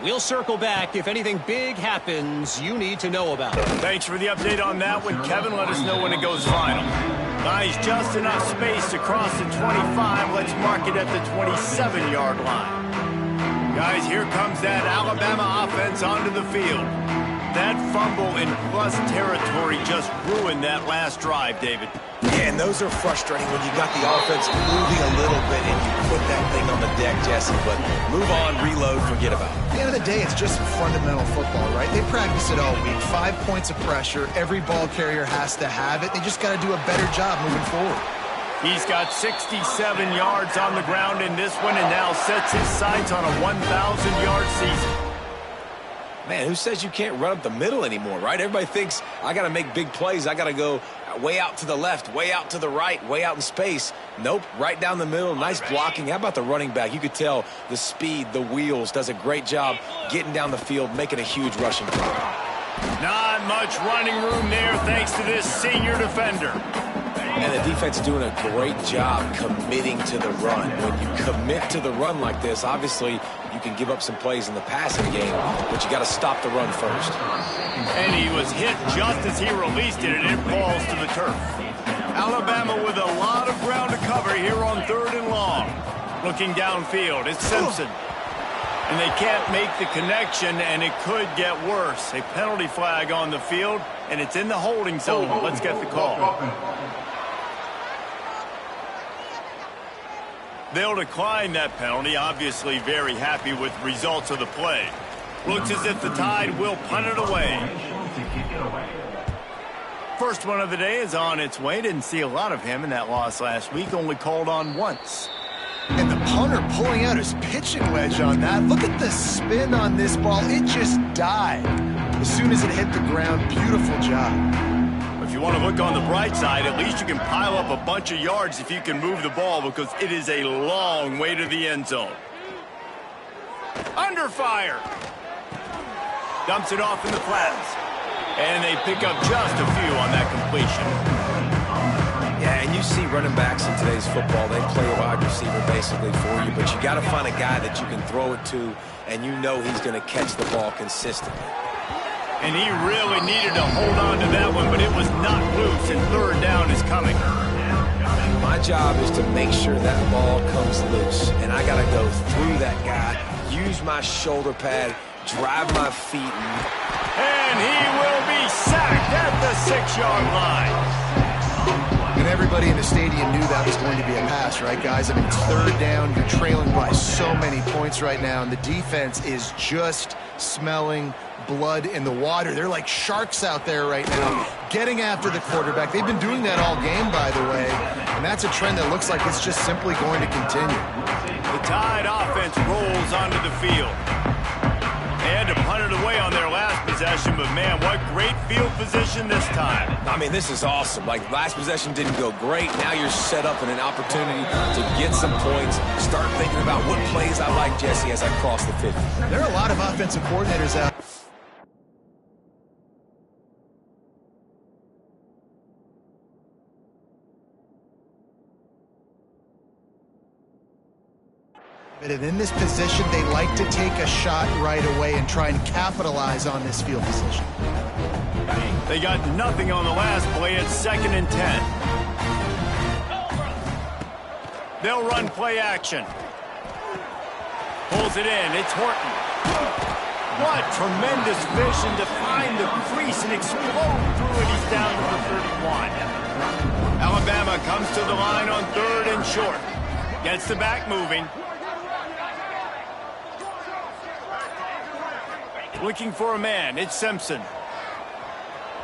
We'll circle back if anything big happens you need to know about. Thanks for the update on that one, Kevin. Let us know when it goes final. Nice, just enough space to cross the 25. Let's mark it at the 27-yard line. Guys, here comes that Alabama offense onto the field. That fumble in plus territory just ruined that last drive, David. Yeah, and those are frustrating when you got the offense moving a little bit and you put that thing on the deck, Jesse. But move on, reload, forget about it. At the end of the day, it's just fundamental football, right? They practice it all week. 5 points of pressure. Every ball carrier has to have it. They just got to do a better job moving forward. He's got 67 yards on the ground in this one and now sets his sights on a 1,000-yard season. Man, who says you can't run up the middle anymore, right? Everybody thinks I got to make big plays. I got to go way out to the left, way out to the right, way out in space. Nope, right down the middle. Nice blocking. How about the running back? You could tell the speed, the wheels, does a great job getting down the field, making a huge rushing play. Not much running room there thanks to this senior defender. And the defense doing a great job committing to the run. When you commit to the run like this, obviously you can give up some plays in the passing game, but you got to stop the run first. And he was hit just as he released it, and it falls to the turf. Alabama with a lot of ground to cover here on 3rd and long. Looking downfield, it's Simpson. And they can't make the connection, and it could get worse. A penalty flag on the field, and it's in the holding zone. Let's get the call. They'll decline that penalty, obviously very happy with results of the play. Looks as if the Tide will punt it away. First one of the day is on its way. Didn't see a lot of him in that loss last week, only called on once. And the punter pulling out his pitching wedge on that. Look at the spin on this ball. It just died as soon as it hit the ground. Beautiful job. If you want to look on the bright side, at least you can pile up a bunch of yards if you can move the ball, because it is a long way to the end zone. Under fire. Dumps it off in the flats. And they pick up just a few on that completion. Yeah, and you see running backs in today's football, they play a wide receiver basically for you, but you got to find a guy that you can throw it to, and you know he's going to catch the ball consistently. And he really needed to hold on to that one, but it was not loose, and 3rd down is coming. My job is to make sure that ball comes loose, and I got to go through that guy, use my shoulder pad, drive my feet. And he will be sacked at the 6-yard line. And everybody in the stadium knew that was going to be a pass, right, guys? I mean, it's 3rd down. You're trailing by so many points right now, and the defense is just smelling blood in the water. They're like sharks out there right now, getting after the quarterback. They've been doing that all game, by the way, and that's a trend that looks like it's just simply going to continue. The Tide offense rolls onto the field. They had to punt it away on their last possession, but man, what great field position this time. I mean, this is awesome. Like, last possession didn't go great. Now you're set up in an opportunity to get some points, start thinking about what plays I like, Jesse, as I cross the 50. There are a lot of offensive coordinators out And in this position, they like to take a shot right away and try and capitalize on this field position. They got nothing on the last play. It's 2nd and 10. They'll run play action. Pulls it in. It's Horton. What tremendous vision to find the crease and explode through it. He's down to the 31. Alabama comes to the line on 3rd and short. Gets the back moving. Looking for a man. It's Simpson.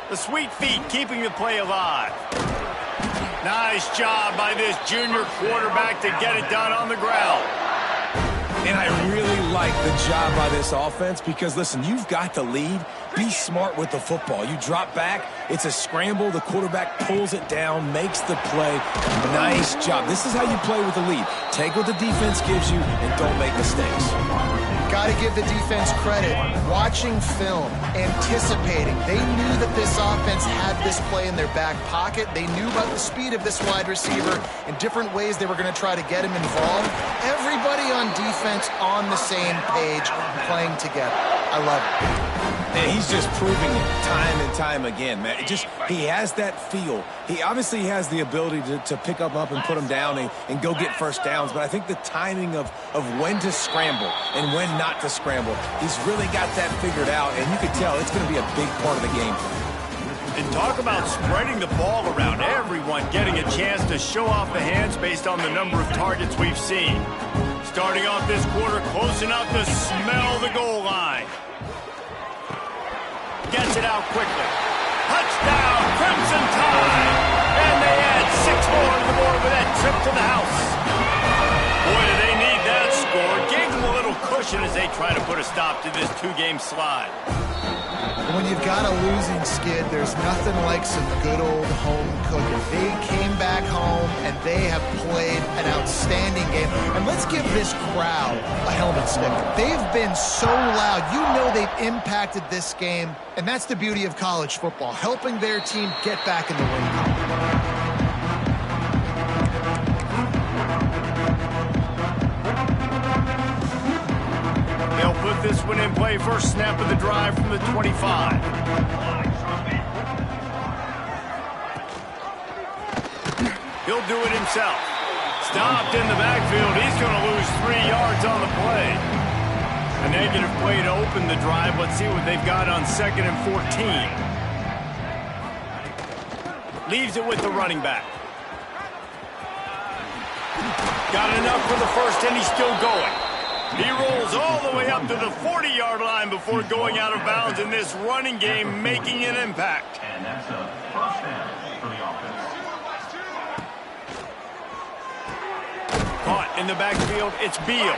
The sweet feet keeping the play alive. Nice job by this junior quarterback to get it done on the ground. And I really like the job by this offense because, listen, you've got the lead. Be smart with the football. You drop back, it's a scramble. The quarterback pulls it down, makes the play. Nice job. This is how you play with the lead. Take what the defense gives you and don't make mistakes. Got to give the defense credit. Watching film, anticipating. They knew that this offense had this play in their back pocket. They knew about the speed of this wide receiver and different ways they were going to try to get him involved. Everybody on defense on the same page, playing together. I love it. And he's just proving it time and time again, man. He has that feel. He obviously has the ability to pick them up and put them down and go get first downs. But I think the timing of when to scramble and when not to scramble, he's really got that figured out. And you can tell it's going to be a big part of the game. And talk about spreading the ball around. Everyone getting a chance to show off the hands based on the number of targets we've seen. Starting off this quarter close enough to smell the goal line. Gets it out quickly. Touchdown, Crimson Tide. And they add 6 more to the board with that trip to the house. Boy, do they need that score. Gave them a little cushion as they try to put a stop to this 2-game slide. When you've got a losing skid, there's nothing like some good old home cooking. They came back home, and they have played an outstanding game. And let's give this crowd a helmet sticker. They've been so loud. You know they've impacted this game, and that's the beauty of college football, helping their team get back in the win column. They'll put this one in play. First snap of the drive from the 25. He'll do it himself. Stopped in the backfield. He's going to lose 3 yards on the play. A negative play to open the drive. Let's see what they've got on 2nd and 14. Leaves it with the running back. Got enough for the first, and he's still going. He rolls all the way up to the 40-yard line before going out of bounds in this running game, making an impact. And that's a first down for the offense. Caught in the backfield, it's Beal.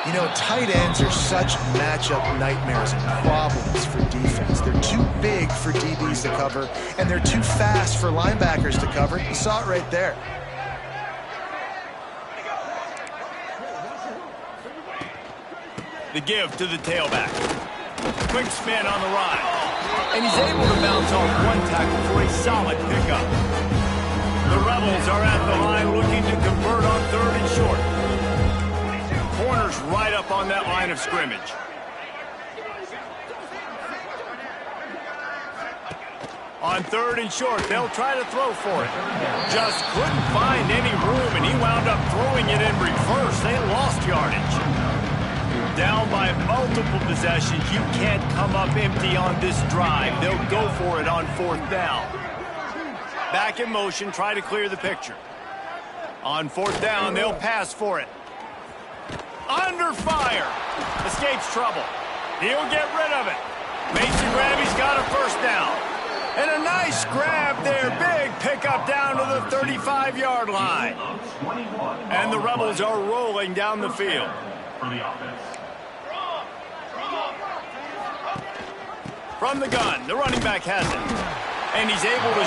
You know, tight ends are such matchup nightmares and problems for defense. They're too big for DBs to cover, and they're too fast for linebackers to cover. You saw it right there. The give to the tailback. Quick spin on the ride. And he's able to bounce off one tackle for a solid pickup. The Rebels are at the line looking to convert on 3rd and short. Corners right up on that line of scrimmage. On 3rd and short, they'll try to throw for it. Just couldn't find any room, and he wound up throwing it in reverse. They lost yardage. Down by multiple possessions, you can't come up empty on this drive. They'll go for it on 4th down. Back in motion, try to clear the picture. On 4th down, they'll pass for it. Under fire. Escapes trouble. He'll get rid of it. Makes the grab, he's got a first down. And a nice grab there. Big pickup down to the 35-yard line. And the Rebels are rolling down the field. For the offense. From the gun, the running back has it. And he's able to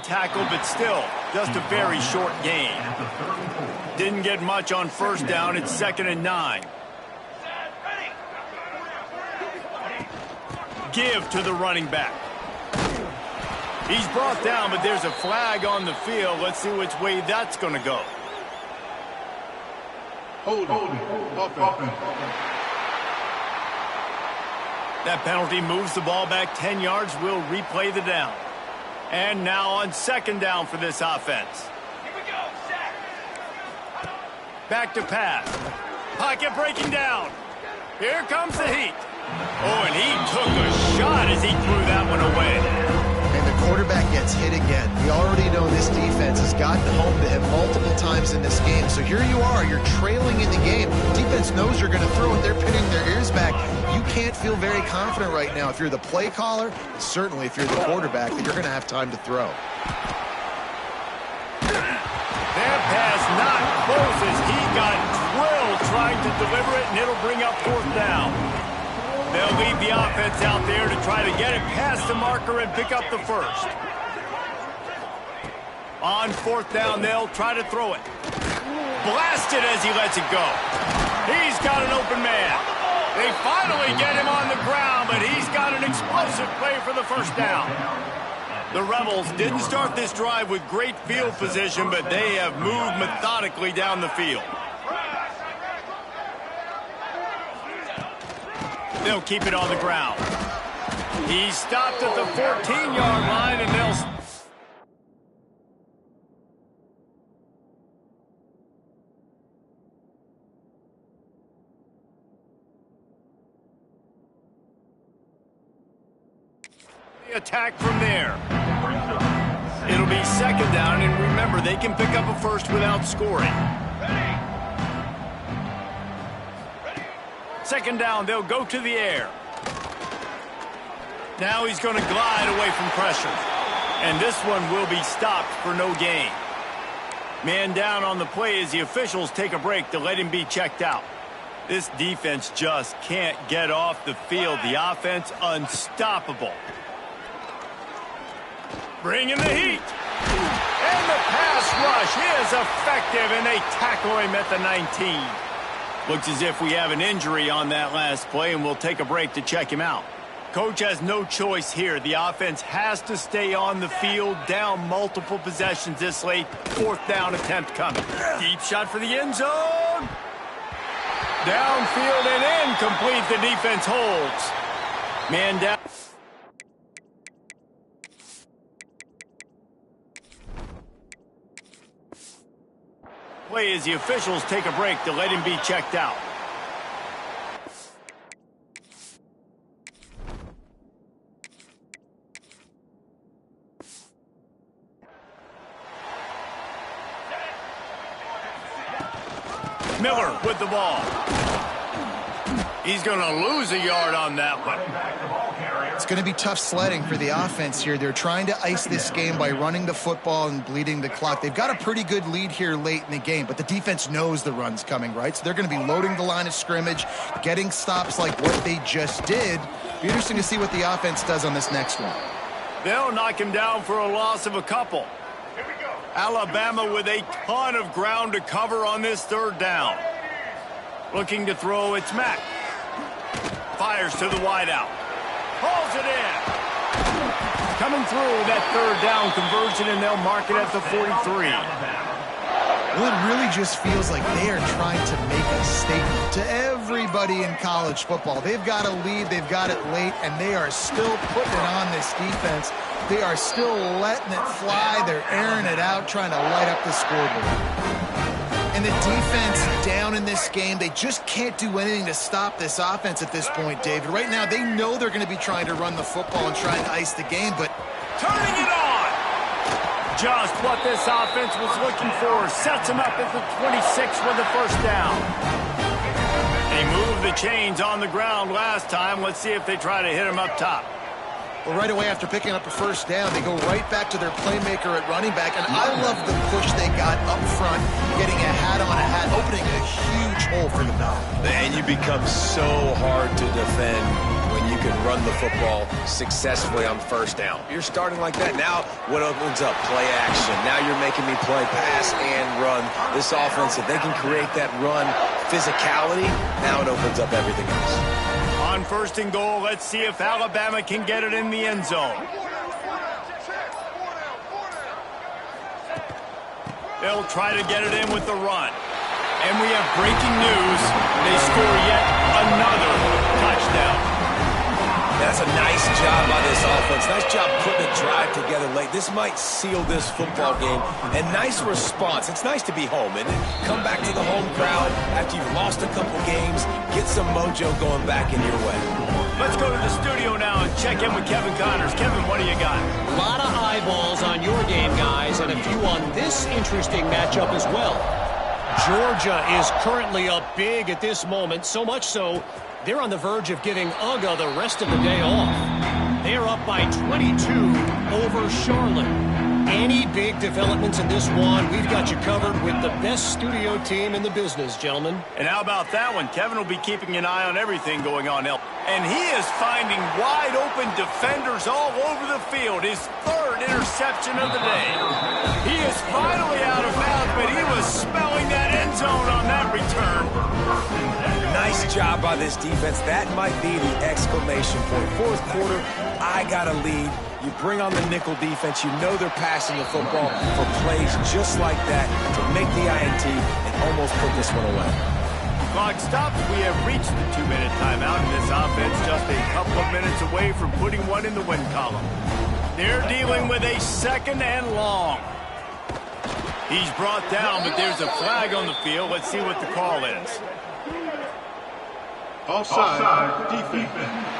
Tackle, but still, just a very short gain. Didn't get much on first down. It's 2nd and 9. Give to the running back. He's brought down, but there's a flag on the field. Let's see which way that's going to go. That penalty moves the ball back 10 yards. We'll replay the down. And now on 2nd down for this offense. Here we go, Zach. Back to pass. Pocket breaking down. Here comes the heat. Oh, and he took a shot as he threw that one away. And the quarterback gets hit again. We already know this defense has gotten home to him multiple times in this game. So here you are, you're trailing in the game. Defense knows you're going to throw it. They're pinning their ears back. You can't feel very confident right now if you're the play caller, and certainly if you're the quarterback, that you're going to have time to throw. That pass not close as he got drilled trying to deliver it, and it'll bring up 4th down. They'll leave the offense out there to try to get it past the marker and pick up the first. On 4th down, they'll try to throw it. Blasted as he lets it go. He's got an open man. They finally get him on the ground, but he's got an explosive play for the first down. The Rebels didn't start this drive with great field position, but they have moved methodically down the field. They'll keep it on the ground. He's stopped at the 14-yard line, and they'll... attack from there. It'll be 2nd down, and remember, they can pick up a first without scoring. 2nd down, they'll go to the air. Now he's going to glide away from pressure. And this one will be stopped for no gain. Man down on the play as the officials take a break to let him be checked out. This defense just can't get off the field. The offense unstoppable. Bringing the heat. And the pass rush is effective, and they tackle him at the 19. Looks as if we have an injury on that last play, and we'll take a break to check him out. Coach has no choice here. The offense has to stay on the field, down multiple possessions this late. 4th down attempt coming. Deep shot for the end zone. Downfield and incomplete. The defense holds. Man down. Play as the officials take a break to let him be checked out. Miller with the ball. He's going to lose a yard on that one. It's going to be tough sledding for the offense here. They're trying to ice this game by running the football and bleeding the clock. They've got a pretty good lead here late in the game, but the defense knows the run's coming, right? So they're going to be loading the line of scrimmage, getting stops like what they just did. Be interesting to see what the offense does on this next one. They'll knock him down for a loss of a couple. Here we go. Alabama with a ton of ground to cover on this 3rd down. Looking to throw, it's Mack. Fires to the wideout. Pulls it in. Coming through that 3rd down conversion, and they'll mark it at the 43. Well, it really just feels like they are trying to make a statement to everybody in college football. They've got a lead, they've got it late, and they are still putting it on this defense. They are still letting it fly. They're airing it out, trying to light up the scoreboard. And the defense down in this game, they just can't do anything to stop this offense at this point, David. Right now, they know they're going to be trying to run the football and trying to ice the game, but turning it on! Just what this offense was looking for. Sets them up at the 26 with the 1st down. They moved the chains on the ground last time. Let's see if they try to hit them up top. Well, right away after picking up a 1st down, they go right back to their playmaker at running back. And I love the push they got up front, getting a hat on a hat, opening a huge hole for the ball. And you become so hard to defend when you can run the football successfully on first down. You're starting like that. Now what opens up? Play action. Now you're making me play pass and run. This offense, if they can create that run physicality, now it opens up everything else. On first and goal, let's see if Alabama can get it in the end zone. They'll try to get it in with the run. And we have breaking news. They score yet another touchdown. That's a nice job by this offense. Nice job putting a drive together late. This might seal this football game. And nice response. It's nice to be home, isn't it? Come back to the home crowd after you've lost a couple games. Get some mojo going back in your way. Let's go to the studio now and check in with Kevin Connors. Kevin, what do you got? A lot of eyeballs on your game, guys, and a few on this interesting matchup as well. Georgia is currently up big at this moment, so much so they're on the verge of giving UGA the rest of the day off. They're up by 22 over Charlotte. Any big developments in this one, we've got you covered with the best studio team in the business, gentlemen. And how about that one? Kevin will be keeping an eye on everything going on. And he is finding wide open defenders all over the field. His third interception of the day. He is finally out of bounds, but he was smelling that end zone on that return. Nice job by this defense. That might be the exclamation point. Fourth quarter, I got a lead. You bring on the nickel defense. You know they're passing the football for plays just like that to make the INT and almost put this one away. Clock stops. We have reached the 2-minute timeout, and this offense just a couple of minutes away from putting one in the win column. They're dealing with a second and long. He's brought down, but there's a flag on the field. Let's see what the call is. Offside, defense.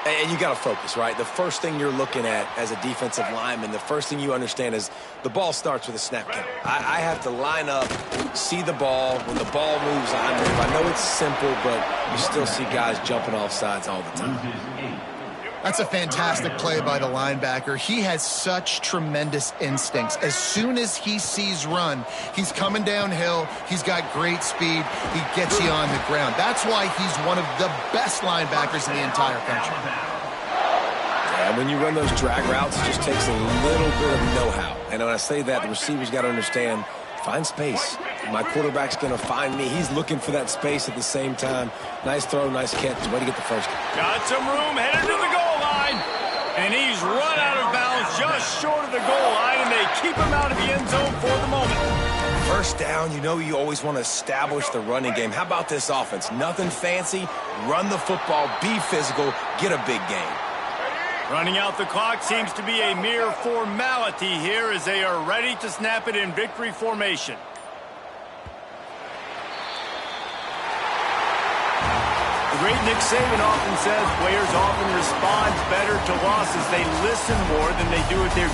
And you got to focus, right? The first thing you're looking at as a defensive lineman, the first thing you understand is the ball starts with a snap count. I have to line up, see the ball. When the ball moves, I move. I know it's simple, but you still see guys jumping off sides all the time. That's a fantastic play by the linebacker. He has such tremendous instincts. As soon as he sees run, he's coming downhill. He's got great speed. He gets you on the ground. That's why he's one of the best linebackers in the entire country. Yeah, when you run those drag routes, it just takes a little bit of know-how. And when I say that, the receiver's got to understand, find space. My quarterback's going to find me. He's looking for that space at the same time. Nice throw, nice catch. Way to get the first one. Got some room, headed to the goal line. And he's run out of bounds just short of the goal line, and they keep him out of the end zone for the moment. First down, you know you always want to establish the running game. How about this offense? Nothing fancy. Run the football, be physical, get a big game. Running out the clock seems to be a mere formality here as they are ready to snap it in victory formation. The great Nick Saban often says players often respond better to losses. They listen more than they do at their